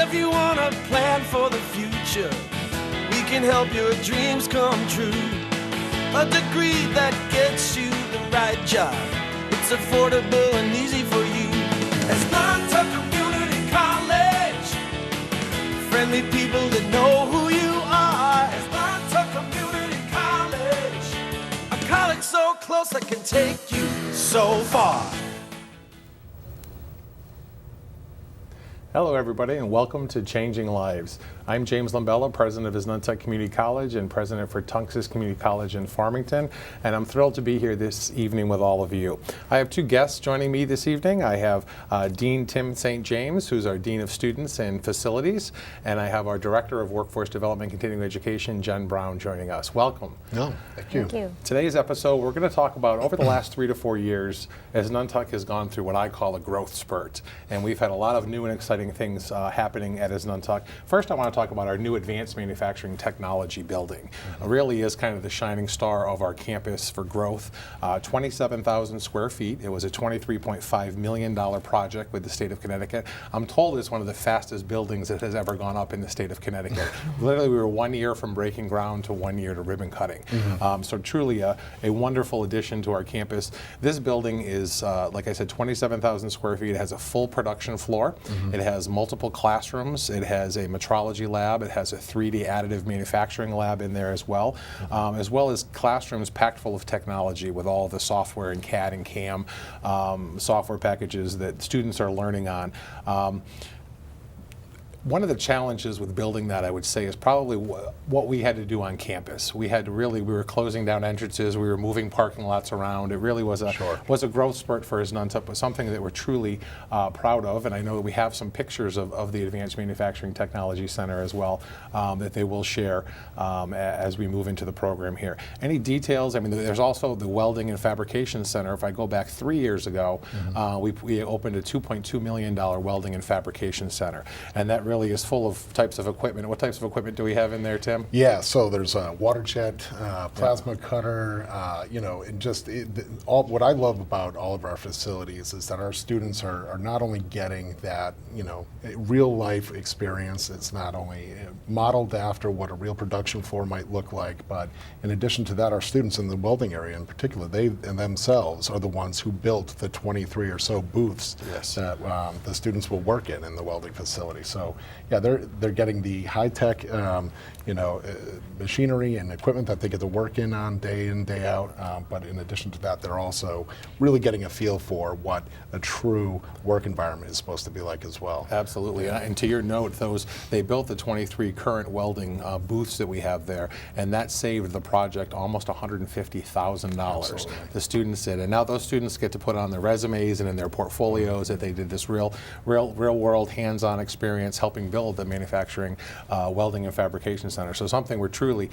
if you want a plan for the future, we can help your dreams come true. A degree that gets you the right job. It's affordable and easy for you. Asnuntuck Community College. Friendly people that know who you are. Asnuntuck Community College. A college so close that can take you so far. Hello everybody and welcome to Changing Lives. I'm James Lambella, president of Asnuntuck Community College and president for Tunxis Community College in Farmington, and I'm thrilled to be here this evening with all of you. I have two guests joining me this evening. I have Dean Tim St. James, who's our Dean of Students and Facilities, and I have our Director of Workforce Development and Continuing Education, Jen Brown, joining us. Welcome. No, thank you. Thank you. Today's episode, we're going to talk about over the last 3 to 4 years, Asnuntuck has gone through what I call a growth spurt, and we've had a lot of new and exciting things happening at Asnuntuck. First, I want to talk about our new advanced manufacturing technology building. It really is kind of the shining star of our campus for growth. 27,000 square feet. It was a $23.5 million project with the state of Connecticut. I'm told it's one of the fastest buildings that has ever gone up in the state of Connecticut. Literally, we were 1 year from breaking ground to 1 year to ribbon cutting. So truly a wonderful addition to our campus. This building is, like I said, 27,000 square feet. It has a full production floor. It has multiple classrooms. It has a metrology lab. It has a 3D additive manufacturing lab in there as well as classrooms packed full of technology with all the software and CAD and CAM software packages that students are learning on. One of the challenges with building that, I would say, is probably what we had to do on campus. We were closing down entrances, we were moving parking lots around. It really was a growth spurt for Asnuntuck, but something that we're truly proud of. And I know that we have some pictures of the Advanced Manufacturing Technology Center as well that they will share as we move into the program here. Any details? I mean, there's also the Welding and Fabrication Center. If I go back 3 years ago, we opened a $2.2 million Welding and Fabrication Center, and that really is full of types of equipment. What types of equipment do we have in there, Tim? Yeah, so there's a water jet, plasma cutter, and just what I love about all of our facilities is that our students are not only getting that, real life experience. It's not only modeled after what a real production floor might look like, but in addition to that, our students in the welding area in particular, they and themselves are the ones who built the 23 or so booths that the students will work in the welding facility. So yeah, they're getting the high-tech, machinery and equipment that they get to work on day in, day out. But in addition to that, they're also really getting a feel for what a true work environment is supposed to be like as well. Absolutely. And to your note, they built the 23 current welding booths that we have there, and that saved the project almost $150,000. The students did, and now those students get to put on their resumes and in their portfolios that they did this real world hands-on experience helping build the manufacturing welding and fabrication center. So something we're truly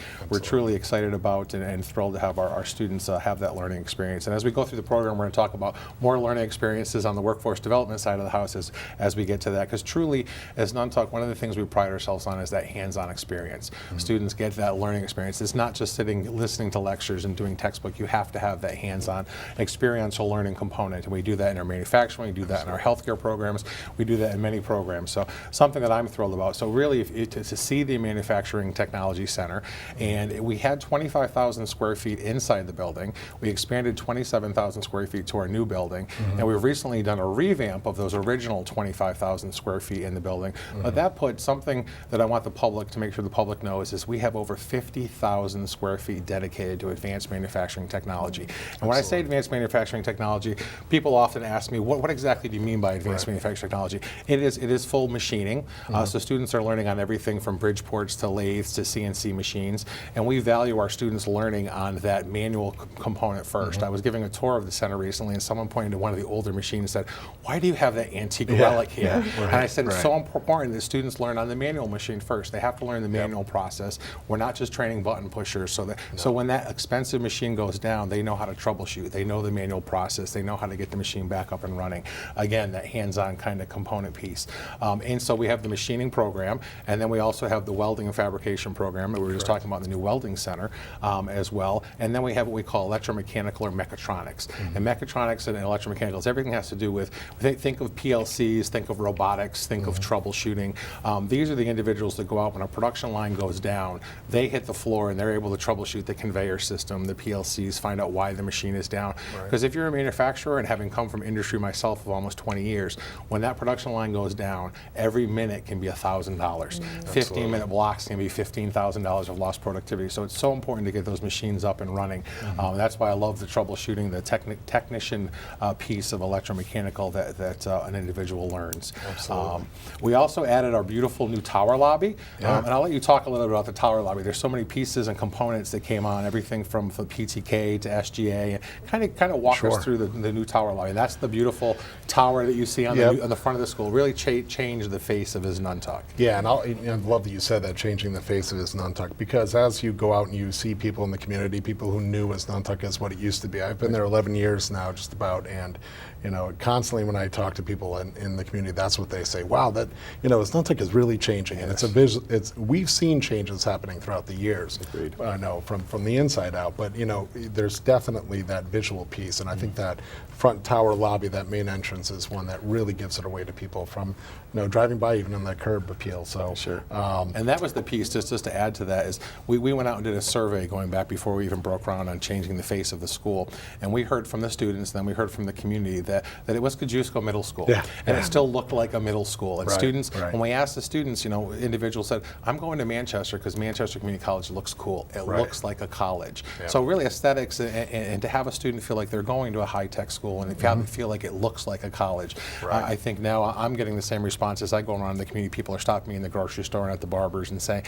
excited about and thrilled to have our students have that learning experience. And as we go through the program, we're going to talk about more learning experiences on the workforce development side of the house as we get to that, because truly, as Asnuntuck, one of the things we pride ourselves on is that hands-on experience. Students get that learning experience. It's not just sitting listening to lectures and doing textbook. You have to have that hands-on experiential learning component, and we do that in our manufacturing, we do that in our healthcare programs, we do that in many programs. So something that I'm thrilled about. So really, to see the Manufacturing Technology Center, and we had 25,000 square feet inside the building. We expanded 27,000 square feet to our new building, and we've recently done a revamp of those original 25,000 square feet in the building. But that put something that I want the public to make sure the public knows is we have over 50,000 square feet dedicated to advanced manufacturing technology. And when I say advanced manufacturing technology, people often ask me, what exactly do you mean by advanced manufacturing technology? It is full machining. So students are learning on everything from Bridgeports to lathes to CNC machines, and we value our students learning on that manual component first. I was giving a tour of the center recently, and someone pointed to one of the older machines and said, "Why do you have that antique relic here?" And I said, it's so important that students learn on the manual machine first. They have to learn the manual process. We're not just training button pushers, so when that expensive machine goes down, they know how to troubleshoot. They know the manual process. They know how to get the machine back up and running. Again, that hands-on kind of component piece. And so we have the machining program, and then we also have the welding and fabrication program that we were just talking about in the new welding center as well. And then we have what we call electromechanical or mechatronics. And mechatronics and electromechanicals, everything has to do with, think of PLCs, think of robotics, think of troubleshooting. These are the individuals that go out when a production line goes down. They hit the floor and they're able to troubleshoot the conveyor system, the PLCs, find out why the machine is down. Because if you're a manufacturer, and having come from industry myself of almost 20 years, when that production line goes down, every minute can be $1,000. 15-minute blocks can be $15,000 of lost productivity. So it's so important to get those machines up and running. That's why I love the troubleshooting, the technician piece of electromechanical that an individual learns. We also added our beautiful new tower lobby, and I'll let you talk a little bit about the tower lobby. There's so many pieces and components that came on, everything from PTK to SGA. Kind of walk us through the new tower lobby. That's the beautiful tower that you see on the front of the school. Really changed the face of Asnuntuck. Yeah, and I love that you said that, changing the face of Asnuntuck, because as you go out and you see people in the community, people who knew Asnuntuck as what it used to be. I've been there 11 years now, just about, and constantly when I talk to people in the community, that's what they say. Wow, that Asnuntuck is really changing, and we've seen changes happening throughout the years. Agreed. No, from the inside out, but there's definitely that visual piece, and I think that front tower lobby, that main entrance, is one that really gives it away to people from driving by, even on that curb appeal. So and that was the piece, just to add to that, is we went out and did a survey going back before we even broke ground on changing the face of the school, and we heard from the students, then we heard from the community that it was Kosciuszko Middle School, and it still looked like a middle school. And students, when we asked the students, individuals said, I'm going to Manchester because Manchester Community College looks cool. It looks like a college. So really aesthetics, and to have a student feel like they're going to a high-tech school, and feel like it looks like a college. I think now I'm getting the same responses. I go around the community, people are stopping me in the grocery store and at the barbers and saying,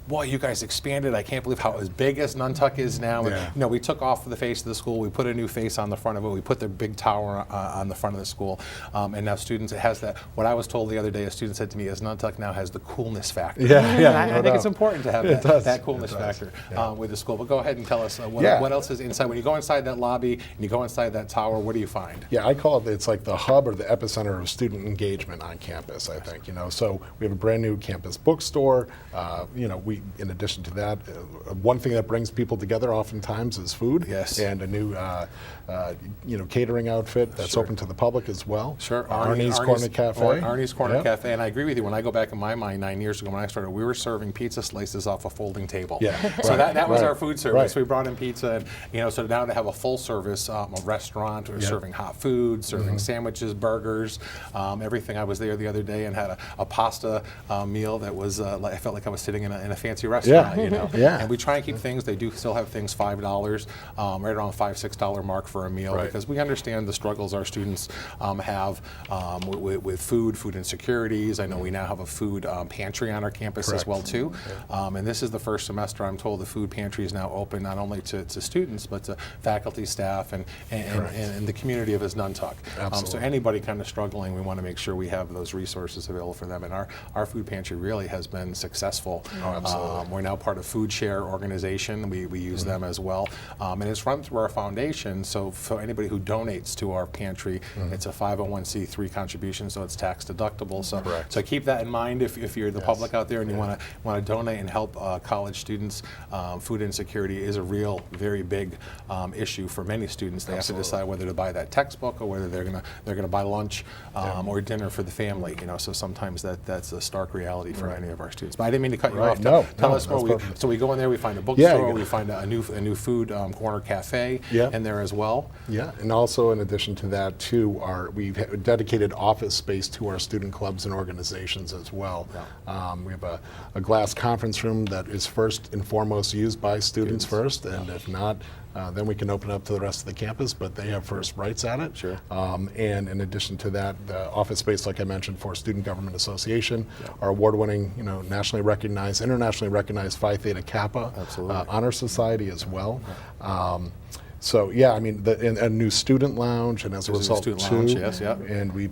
boy, you guys expanded. I can't believe how as big as Asnuntuck is now. And, we took off the face of the school, we put a new face on the front of it, we put the big tower on the front of the school, and now students, it has that, what I was told the other day, a student said to me, Asnuntuck now has the coolness factor. I think it's important to have that coolness factor with the school. But go ahead and tell us what else is inside. When you go inside that lobby and you go inside that tower, what do you find? Yeah, I call it's like the hub or the epicenter of student engagement on campus, I think. So we have a brand new campus bookstore. We, in addition to that, one thing that brings people together oftentimes is food. And a new catering outfit that's open to the public as well. Arnie's Corner Cafe. Arnie's Corner Cafe, and I agree with you. When I go back in my mind 9 years ago when I started, we were serving pizza slices off a folding table. So that was our food service. We brought in pizza, and so now to have a full service, a restaurant, we're serving hot food, serving sandwiches, burgers, everything. I was there the other day and had a pasta meal that was, I felt like I was sitting in a fancy restaurant, And we try and keep things, they do still have things $5, right around $5-6 mark for a meal, because we understand the struggles our students have with food insecurities. I know we now have a food pantry on our campus as well too, and this is the first semester I'm told the food pantry is now open not only to students but to faculty, staff, and the community of Asnuntuck. So anybody kind of struggling, we want to make sure we have those resources available for them, and our food pantry really has been successful. We're now part of Food Share organization. We use them as well, and it's run through our foundation. So for anybody who donates to our pantry, it's a 501c3 contribution, so it's tax deductible. So keep that in mind if you're the public out there and you want to donate and help college students. Food insecurity is a real, very big issue for many students. They have to decide whether to buy that textbook or whether they're gonna buy lunch or dinner for the family. So sometimes that's a stark reality for many of our students. But I didn't mean to cut you off. Tell us more. So we go in there, we find a bookstore, we find a new food corner cafe in there as well. And also in addition to that too, we've dedicated office space to our student clubs and organizations as well. We have a glass conference room that is first and foremost used by students first, and if not, then we can open it up to the rest of the campus, but they have first rights at it. And in addition to that, the office space, like I mentioned, for Student Government Association, our award-winning, nationally recognized, internationally recognized Phi Theta Kappa Honor Society as well. So yeah, I mean, a new student lounge, and as a There's a result student too, lounge, yes, yeah. and we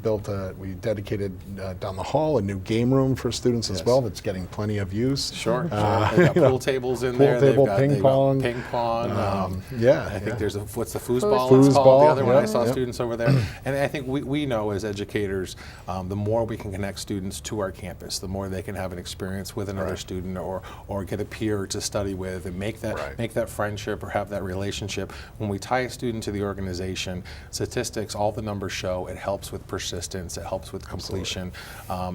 dedicated down the hall a new game room for students as Yes. well. That's getting plenty of use. Sure. They've got pool tables in there. table, they've ping got pong. ping pong. Yeah, I think yeah. there's what's the foosball? It's called Foosball, the other one. I yeah, saw yeah. students over there, and I think we know as educators, the more we can connect students to our campus, the more they can have an experience with another Right. student or get a peer to study with and make that friendship or have that relationship. When we tie a student to the organization, statistics, all the numbers show it helps with persistence, it helps with completion,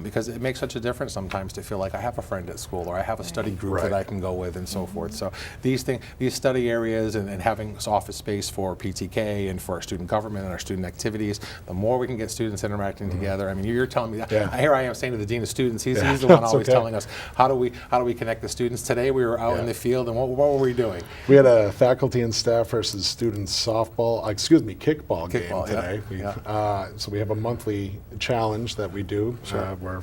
because it makes such a difference sometimes to feel like I have a friend at school or I have a study group that Right. I can go with and so forth. So these study areas and having office space for PTK and for our student government and our student activities, the more we can get students interacting together. I mean, you're telling me that. Yeah. Here I am saying to the dean of students, he's the one That's always okay. telling us how do we connect the students. Today we were out in the field, and what were we doing? We had a faculty and staff versus students kickball game Kickball, yeah, today. yeah. So we have a monthly challenge that we do. Where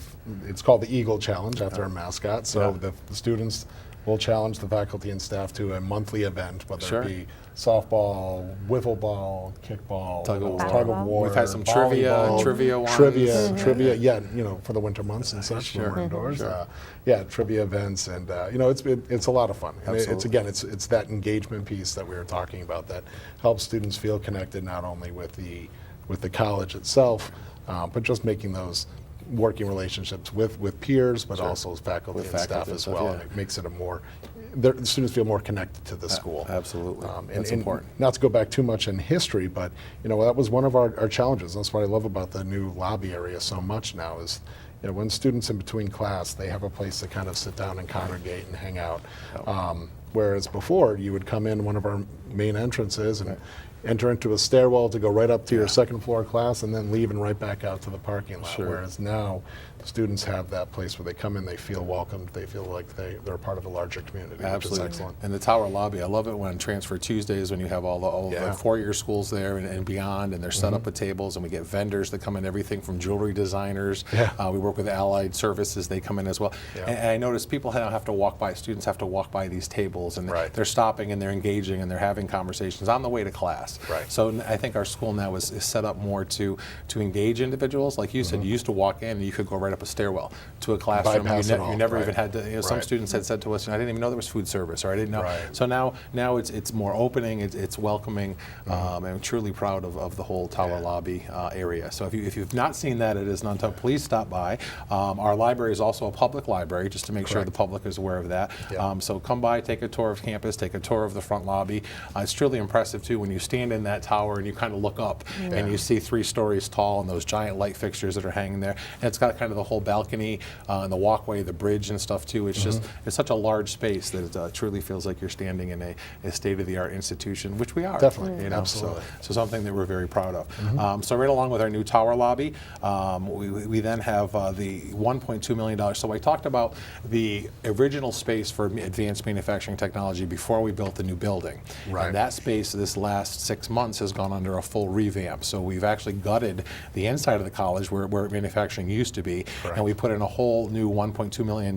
it's called the Eagle Challenge after our mascot. So Yeah. the students will challenge the faculty and staff to a monthly event, whether Sure. it be softball, wiffle ball, kickball, Tug of war. war. We've had some volleyball, trivia ones. trivia. Yeah, for the winter months and such when we're indoors. Sure. Trivia events, and it's a lot of fun. And Absolutely. it's that engagement piece that we were talking about that helps students feel connected not only with the college itself, but just making those working relationships with peers, but also as faculty With and staff faculty and as stuff, well. yeah. And it makes it the students feel more connected to the school. Absolutely. That's And important. not to go back too much in history, but that was one of our challenges. That's what I love about the new lobby area so much now is when students in between class, they have a place to kind of sit down and congregate and hang out. Whereas before, you would come in one of our main entrances and enter into a stairwell to go right up to your second floor class and then leave and right back out to the parking lot. Sure. Whereas now, students have that place where they come in, they feel welcomed, they feel like they're part of a larger community, Absolutely. which is excellent. And the Tower lobby, I love it when Transfer Tuesdays, when you have all the four-year schools there and beyond, and they're set up with tables, and we get vendors that come in, everything from jewelry designers. We work with Allied Services, they come in as well. And I notice students have to walk by these tables, and they're stopping and they're engaging and they're having conversations on the way to class. Right. So I think our school now is set up more to engage individuals. Like you said, you used to walk in and you could go right up a stairwell to a classroom. Bypass it all, You never right. even had to. Some students had said to us, "I didn't even know there was food service," or "I didn't know." Right. So now it's more opening, it's welcoming, and I'm truly proud of the whole Tower lobby area. So if you've not seen that at Asnuntuck, please stop by. Our library is also a public library, just to make sure the public is aware of that. So come by, take a tour of campus, take a tour of the front lobby. It's truly impressive too when you stand in that tower and you kind of look up and you see 3 stories tall and those giant light fixtures that are hanging there. And it's got kind of the whole balcony and the walkway, the bridge and stuff too. It's just it's such a large space that it truly feels like you're standing in a state-of-the-art institution, which we are. Definitely, Absolutely. So something that we're very proud of. So right along with our new tower lobby, we then have the $1.2 million. So I talked about the original space for advanced manufacturing technology before we built the new building. Right. And that space this last 6 months has gone under a full revamp. So we've actually gutted the inside of the college where manufacturing used to be, and we put in a whole new $1.2 million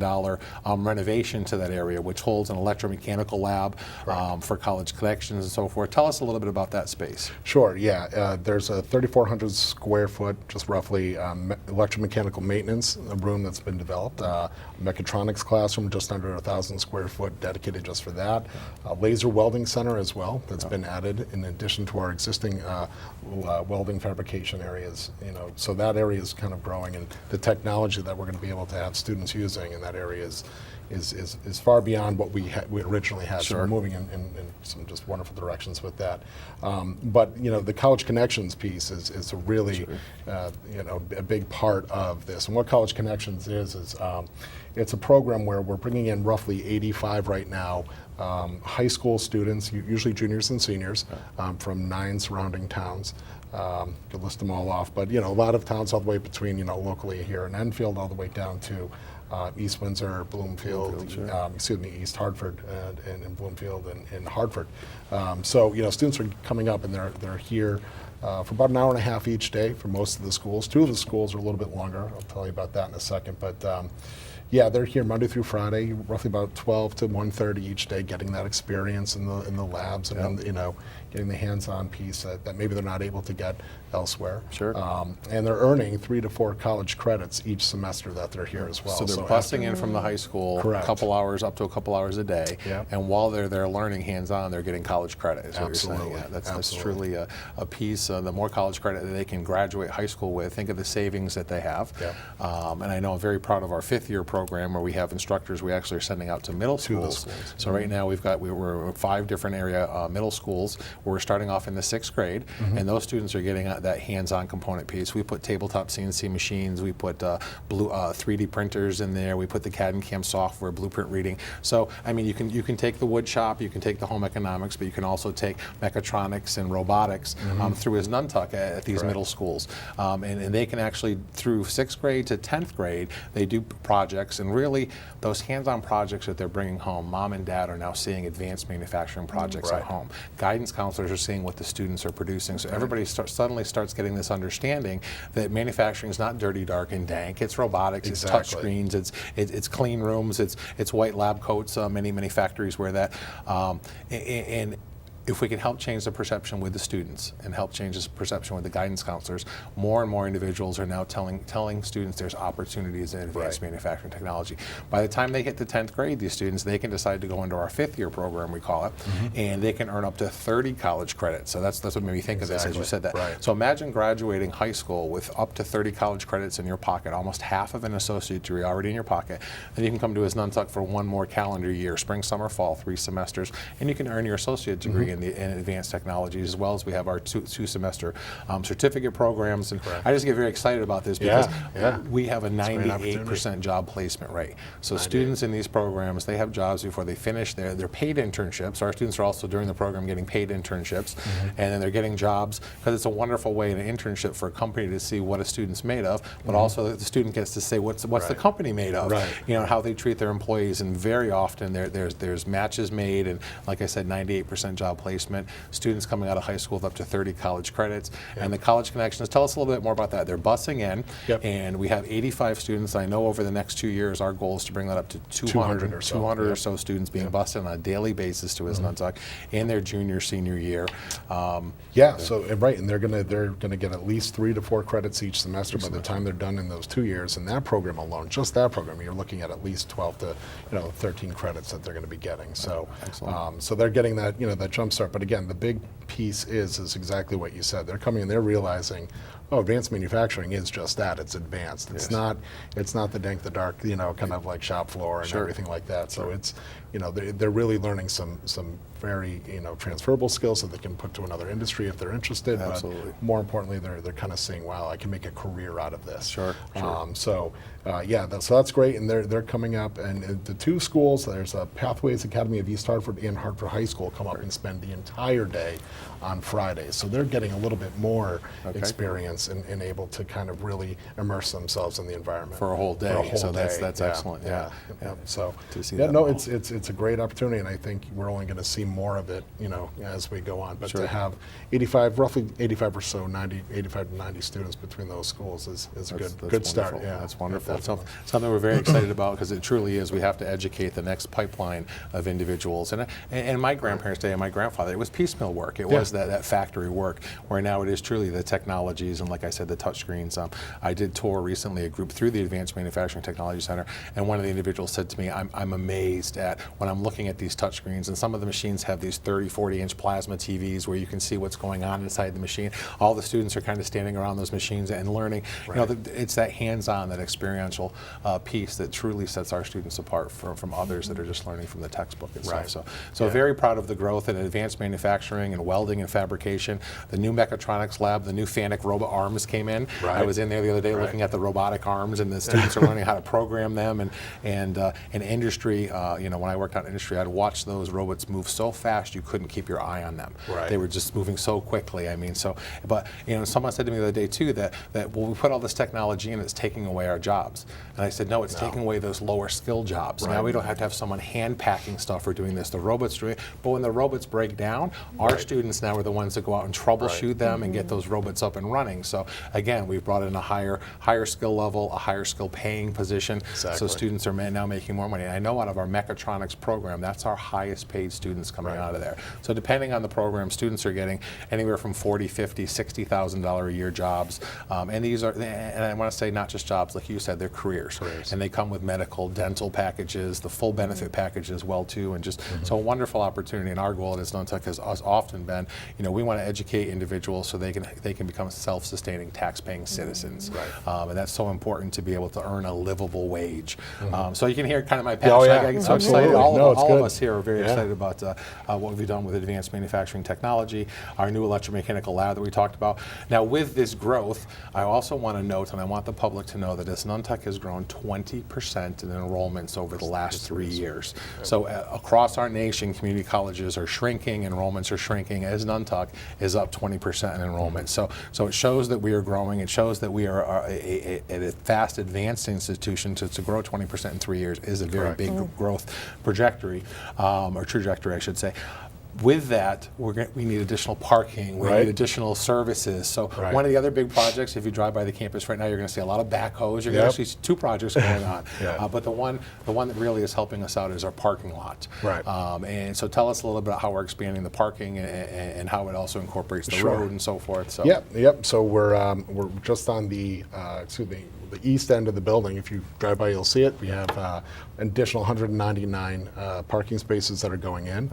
renovation to that area, which holds an electromechanical lab for college connections and so forth. Tell us a little bit about that space. Sure, yeah. There's a 3,400 square foot, just roughly, electromechanical maintenance room that's been developed. A mechatronics classroom, just under 1,000 square foot, dedicated just for that. A laser welding center as well, that's been added in addition to our existing welding fabrication areas. So that area is kind of growing, and the technology that we're going to be able to have students using in that area is far beyond what we originally had. So we're moving in some just wonderful directions with that. But the College Connections piece is a really a big part of this. And what College Connections is it's a program where we're bringing in roughly 85 right now high school students, usually juniors and seniors, from 9 surrounding towns. Could list them all off, but a lot of towns all the way between locally here in Enfield all the way down to East Windsor, Bloomfield, East Hartford, and Bloomfield and Hartford. So students are coming up and they're here for about an hour and a half each day for most of the schools. 2 of the schools are a little bit longer. I'll tell you about that in a second, but Yeah, they're here Monday through Friday, roughly about 12 to 1:30 each day, getting that experience in the labs and getting the hands-on piece that maybe they're not able to get elsewhere. Sure. And they're earning 3 to 4 college credits each semester that they're here as well. So they're busing in from the high school, Correct. a couple hours, up to a couple hours a day, Yep. and while they're there learning hands-on, they're getting college credit, is what Absolutely. you're saying. Yeah, that's Absolutely. truly a piece. The more college credit that they can graduate high school with, think of the savings that they have. Yep. And I know I'm very proud of our 5th-year program where we have instructors we actually are sending out to middle schools. So right now we're 5 different area middle schools where we're starting off in the 6th grade, and those students are getting that hands-on component piece. We put tabletop CNC machines, we put 3D printers in there, we put the CAD and CAM software, blueprint reading. So I mean, you can take the wood shop, you can take the home economics, but you can also take mechatronics and robotics through Asnuntuck at these middle schools, and they can actually through 6th grade to 10th grade they do projects, and really those hands-on projects that they're bringing home, mom and dad are now seeing advanced manufacturing projects at home. Guidance counselors are seeing what the students are producing, so everybody suddenly starts getting this understanding that manufacturing is not dirty, dark, and dank. It's robotics, it's touch screens, it's clean rooms, it's white lab coats. Many factories wear that, and if we can help change the perception with the students and help change the perception with the guidance counselors, more and more individuals are now telling students there's opportunities in advanced manufacturing technology. By the time they hit the 10th grade, these students, they can decide to go into our 5th-year program, we call it, and they can earn up to 30 college credits. So that's what made me think of this as you said that. Right. So imagine graduating high school with up to 30 college credits in your pocket, almost half of an associate degree already in your pocket. Then you can come to Asnuntuck for 1 more calendar year, spring, summer, fall, 3 semesters, and you can earn your associate degree in advanced technologies, as well as we have our 2-semester certificate programs. And I just get very excited about this because we have a 98% job placement rate. So students in these programs, they have jobs before they finish their paid internships. Our students are also during the program getting paid internships, and then they're getting jobs because it's a wonderful way in an internship for a company to see what a student's made of, but also the student gets to say what's the company made of, how they treat their employees, and very often there's matches made, and like I said, 98% job placement. Students coming out of high school with up to 30 college credits, and the College Connections. Tell us a little bit more about that. They're busing in, and we have 85 students. I know over the next 2 years, our goal is to bring that up to 200 or so students being bused on a daily basis to Asnuntuck in their junior, senior year. And they're gonna get at least 3 to 4 credits each semester by the time they're done in those 2 years. And that program alone, just that program, you're looking at least 12 to 13 credits that they're going to be getting. So, so they're getting that that jump start. But again, the big piece is exactly what you said. They're coming and they're realizing, oh, advanced manufacturing is just that. It's advanced. It's not the dank, the dark, kind of like shop floor and everything like that. So it's, they're really learning some very transferable skills that they can put to another industry if they're interested. Absolutely. But more importantly, they're kind of saying, wow, I can make a career out of this. Sure. So that's great, and they're coming up, and the 2 schools, there's a Pathways Academy of East Hartford and Hartford High School, come up and spend the entire day on Fridays. So they're getting a little bit more experience and able to kind of really immerse themselves in the environment for a whole day. So that's excellent. So it's a great opportunity, and I think we're only going to see more of it, as we go on. But to have roughly 85 or so, 85 to 90 students between those schools is a good start. Yeah, that's wonderful. Something we're very excited about because it truly is. We have to educate the next pipeline of individuals. And my grandparents' day and my grandfather, it was piecemeal work. It was that factory work, where now it is truly the technologies and, like I said, the touch screens. I did tour recently a group through the Advanced Manufacturing Technology Center, and one of the individuals said to me, I'm amazed at when I'm looking at these touch screens, and some of the machines have these 30, 40-inch plasma TVs where you can see what's going on inside the machine. All the students are kind of standing around those machines and learning. It's that hands-on, that experiential piece that truly sets our students apart from others that are just learning from the textbook itself. So very proud of the growth in advanced manufacturing and welding and fabrication. The new mechatronics lab, the new Fanuc robot arms came in. I was in there the other day looking at the robotic arms, and the students are learning how to program them. And in industry, when I worked out in industry, I'd watch those robots move so fast you couldn't keep your eye on them. They were just moving so quickly. But someone said to me the other day too that we put all this technology in, it's taking away our jobs. And I said, no, it's taking away those lower skill jobs. Now we don't have to have someone hand packing stuff or doing this. The robots do it. But when the robots break down, our students now are the ones that go out and troubleshoot them and get those robots up and running. So again, we've brought in a higher skill level, a higher skill paying position. Exactly. So students are now making more money. And I know out of our mechatronics program, that's our highest paid students coming out of there. So depending on the program, students are getting anywhere from $40,000, $50,000, $60,000 a year jobs. And these are, and I want to say not just jobs, like you said, they're careers. And they come with medical, dental packages, the full benefit package as well too, and just so a wonderful opportunity. And our goal at Asnuntuck has often been, we want to educate individuals so they can become self-sustaining, tax-paying citizens. And that's so important to be able to earn a livable wage. So you can hear kind of my passion. I get so excited. All of us here are very excited about what we've done with advanced manufacturing technology, our new electromechanical lab that we talked about. Now with this growth, I also want to note, and I want the public to know, that Asnuntuck has grown 20% in enrollments over the last 3 years. So across our nation, community colleges are shrinking, enrollments are shrinking. Asnuntuck is up 20% in enrollment. So it shows that we are growing. It shows that we are a fast advanced institution. To grow 20% in 3 years is a very big growth trajectory, I should say. With that, we need additional parking, we need additional services. So one of the other big projects, if you drive by the campus right now, you're going to see a lot of backhoes. You're going to see 2 projects going on. But the one that really is helping us out is our parking lot. And so tell us a little bit about how we're expanding the parking and how it also incorporates the road and so forth. So. So we're just on the the east end of the building. If you drive by, you'll see it. We have an additional 199 parking spaces that are going in.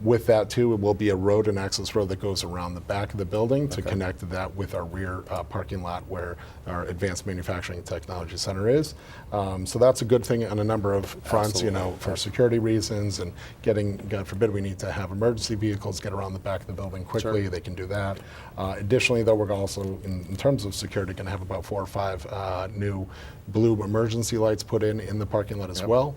With that too, it will be a road and access road that goes around the back of the building to connect that with our rear parking lot where our Advanced Manufacturing Technology Center is. So that's a good thing on a number of fronts, for security reasons and getting, God forbid, we need to have emergency vehicles get around the back of the building quickly. They can do that. Additionally, though, we're also, in terms of security, going to have about 4 or 5 new blue emergency lights put in the parking lot as well,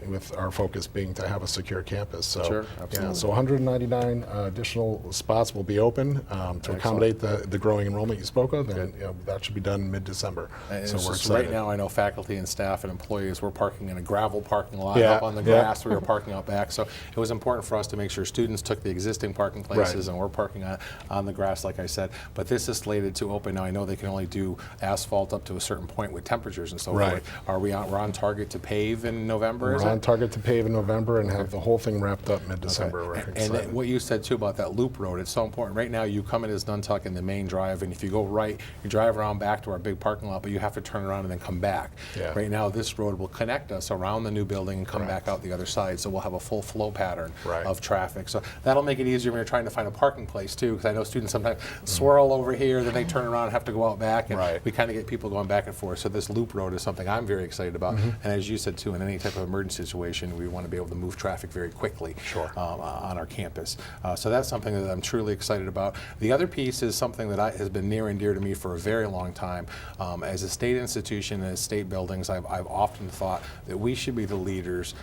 with our focus being to have a secure campus. So, so 199 additional spots will be open to accommodate the growing enrollment you spoke of, and that should be done mid-December. So we're excited. Right now, I know faculty and staff and employees, we're parking in a gravel parking lot up on the grass. We were parking out back. So it was important for us to make sure students took the existing parking places and we're parking on the grass, like I said. But this is slated to open. Now, I know they can only do asphalt up to a certain point with temperatures and so forth. Are we're on target to pave in November? We're on target to pave in November and have the whole thing wrapped up mid-December. And what you said too about that loop road, it's so important. Right now, you come in as Asnuntuck in the main drive, and if you go right, you drive around back to our big parking lot, but you have to turn around and then come back. Right now, this road will connect us around the new building and come back out the other side, so we'll have a full flow pattern of traffic. So that'll make it easier when you're trying to find a parking place too, because I know students sometimes swirl over here, then they turn around and have to go out back, and we kind of get people going back and forth. So this loop road is something I'm very excited about. And as you said too, in any type of emergency situation, we want to be able to move traffic very quickly on our campus. So that's something that I'm truly excited about. The other piece is something that has been near and dear to me for a very long time. As a state institution and as state buildings, I've often thought that we should be the leaders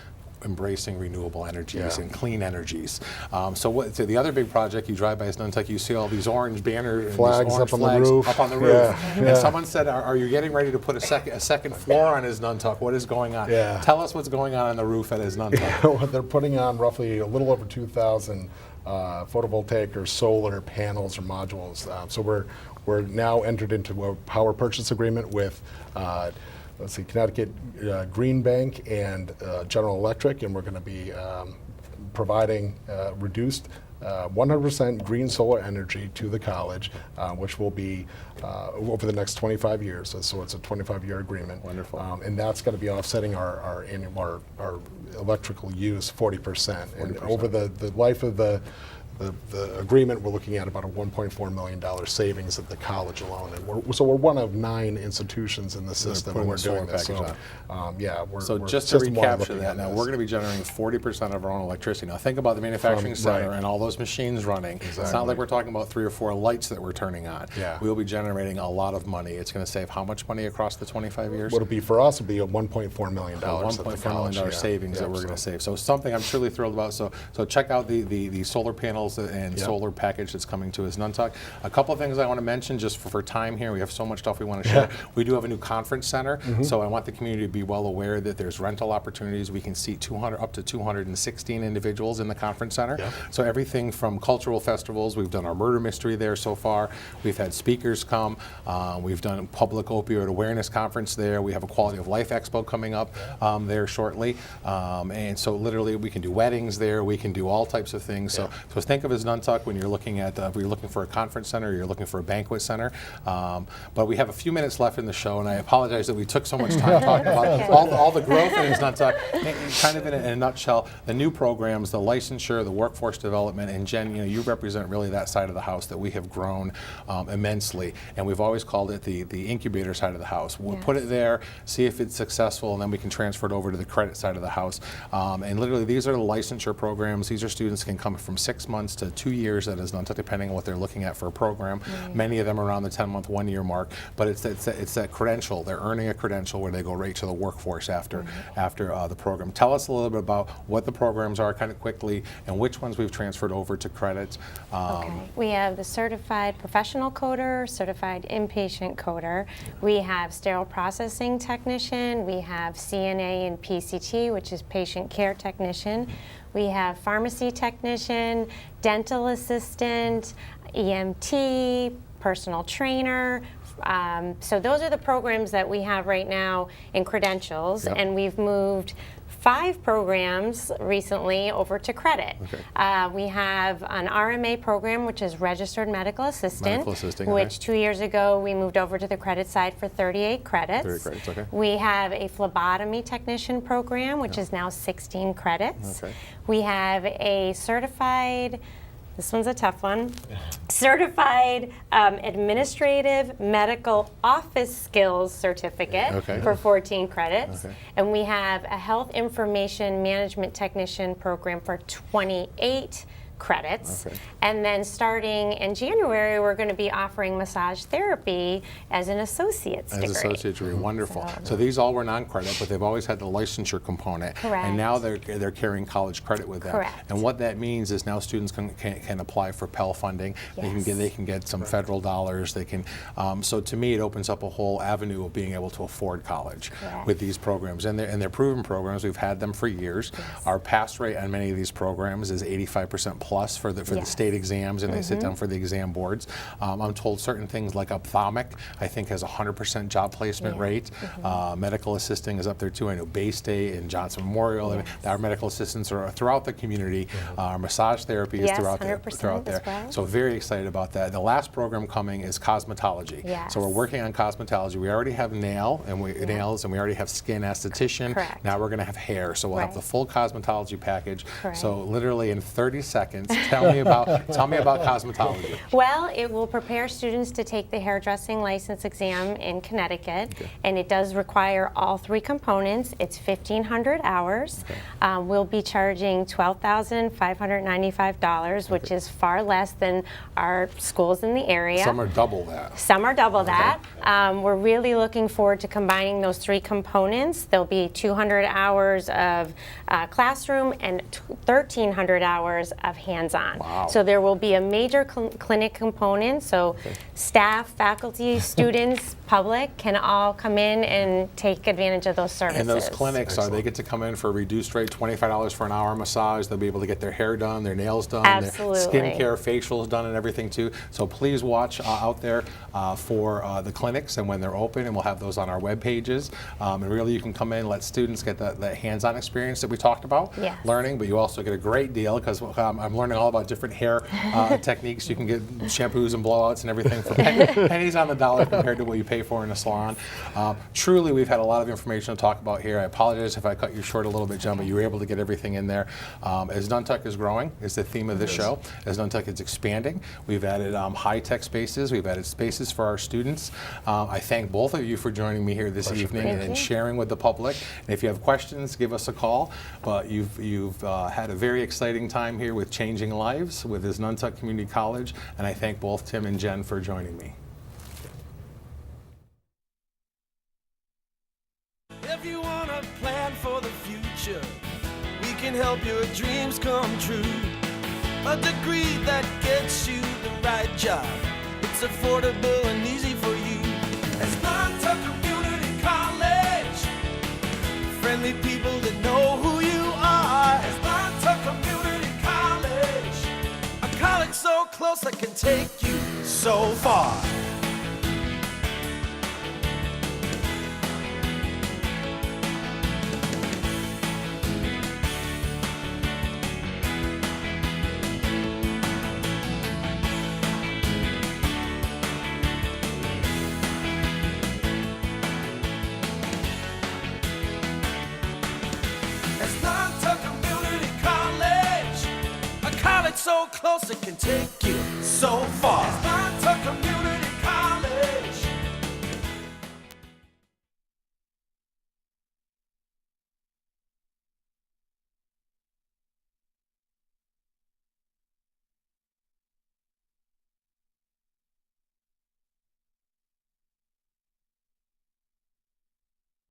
embracing renewable energies and clean energies. So the other big project, you drive by Asnuntuck, you see all these orange banners, flags up on the roof. And someone said, are you getting ready to put a second floor on Asnuntuck? What is going on? Tell us what's going on the roof at Asnuntuck. They're putting on roughly a little over 2,000 photovoltaic or solar panels or modules. So we're now entered into a power purchase agreement with Connecticut Green Bank and General Electric, and we're going to be providing reduced 100% green solar energy to the college, which will be over the next 25 years. So it's a 25-year agreement. Wonderful. And that's going to be offsetting our electrical use 40%. And over the life of the agreement, we're looking at about a $1.4 million savings at the college alone, and we're one of 9 institutions in the system, and we're doing this. So, just to recapture that, now we're going to be generating 40% of our own electricity. Now think about the manufacturing center and all those machines running. It's not like we're talking about 3 or 4 lights that we're turning on. We'll be generating a lot of money. It's going to save how much money across the 25 years? What it'll be for us will be a $1.4 million. $1.4 million savings that we're going to save. So something I'm truly thrilled about. So check out the solar panels panels and solar package that's coming to Asnuntuck. A couple of things I want to mention just for time here. We have so much stuff we want to share. We do have a new conference center, so I want the community to be well aware that there's rental opportunities. We can seat up to 216 individuals in the conference center. So everything from cultural festivals, we've done our murder mystery there so far. We've had speakers come. We've done a public opioid awareness conference there. We have a quality of life expo coming up there shortly. And so literally we can do weddings there. We can do all types of things. So think of Asnuntuck when you're looking at, if you're looking for a conference center, or you're looking for a banquet center. But we have a few minutes left in the show, and I apologize that we took so much time talking about all the growth in Asnuntuck. Kind of in a nutshell, the new programs, the licensure, the workforce development, and Jen, you represent really that side of the house that we have grown immensely, and we've always called it the incubator side of the house. We'll put it there, see if it's successful, and then we can transfer it over to the credit side of the house. And literally, these are the licensure programs. These are students can come from 6 months to 2 years at Asnuntuck, depending on what they're looking at for a program. Many of them are around the 10-month, 1-year mark, but it's that credential. They're earning a credential where they go right to the workforce after the program. Tell us a little bit about what the programs are, kind of quickly, and which ones we've transferred over to credit. We have the certified professional coder, certified inpatient coder. We have sterile processing technician. We have CNA and PCT, which is patient care technician. We have pharmacy technician, dental assistant, EMT, personal trainer. So those are the programs that we have right now in credentials, and we've moved 5 programs recently over to credit. We have an RMA program, which is Registered Medical Assistant, which 2 years ago we moved over to the credit side for 38 credits. 30 credits, We have a phlebotomy technician program, which is now 16 credits. We have a certified, this one's a tough one, certified administrative medical office skills certificate for 14 credits. And we have a health information management technician program for 28 credits. And then starting in January, we're going to be offering massage therapy as an associate's degree. As an associate's degree, wonderful. So these all were non-credit, but they've always had the licensure component. And now they're carrying college credit with them. And what that means is now students can apply for Pell funding. They can get some federal dollars. They can. So to me, it opens up a whole avenue of being able to afford college with these programs. And they're proven programs. We've had them for years. Our pass rate on many of these programs is 85% plus for the state exams, and they sit down for the exam boards. I'm told certain things like ophthalmic, I think, has 100% job placement rate. Medical assisting is up there too. I know Bay State and Johnson Memorial, and our medical assistants are throughout the community. Our massage therapy is throughout there. So very excited about that. The last program coming is cosmetology. So we're working on cosmetology. We already have nails, and we already have skin esthetician. Now we're going to have hair. So we'll have the full cosmetology package. So literally in 30 seconds, tell me about cosmetology. Well, it will prepare students to take the hairdressing license exam in Connecticut, and it does require all 3 components. It's 1,500 hours. We'll be charging $12,595, which is far less than our schools in the area. Some are double that. Some are double that. We're really looking forward to combining those 3 components. There'll be 200 hours of classroom and 1,300 hours of hands-on. So there will be a major clinic component, so staff, faculty, students, public can all come in and take advantage of those services. And those clinics, they get to come in for a reduced rate, $25 for an hour massage. They'll be able to get their hair done, their nails done, their skincare, facials done, and everything too. So please watch out there for the clinics and when they're open, and we'll have those on our web pages. And really, you can come in and let students get that hands-on experience that we talked about, learning, but you also get a great deal because I'm learning all about different hair techniques. You can get shampoos and blowouts and everything for pennies on the dollar compared to what you pay for in a salon. Truly, we've had a lot of information to talk about here. I apologize if I cut you short a little bit, John, but you were able to get everything in there. Asnuntuck is growing is the theme of this show. Asnuntuck is expanding. We've added high-tech spaces. We've added spaces for our students. I thank both of you for joining me here this evening and sharing with the public. And if you have questions, give us a call. But you've had a very exciting time here with Changing Lives with Asnuntuck Community College, and I thank both Tim and Jen for joining me. If you want to plan for the future, we can help your dreams come true. A degree that gets you the right job. It's affordable and easy for you. Asnuntuck Community College. Friendly people that know who you are. Asnuntuck Community College. A college so close I can take you so far. Asnuntuck Community College, a college so close it can take you so far.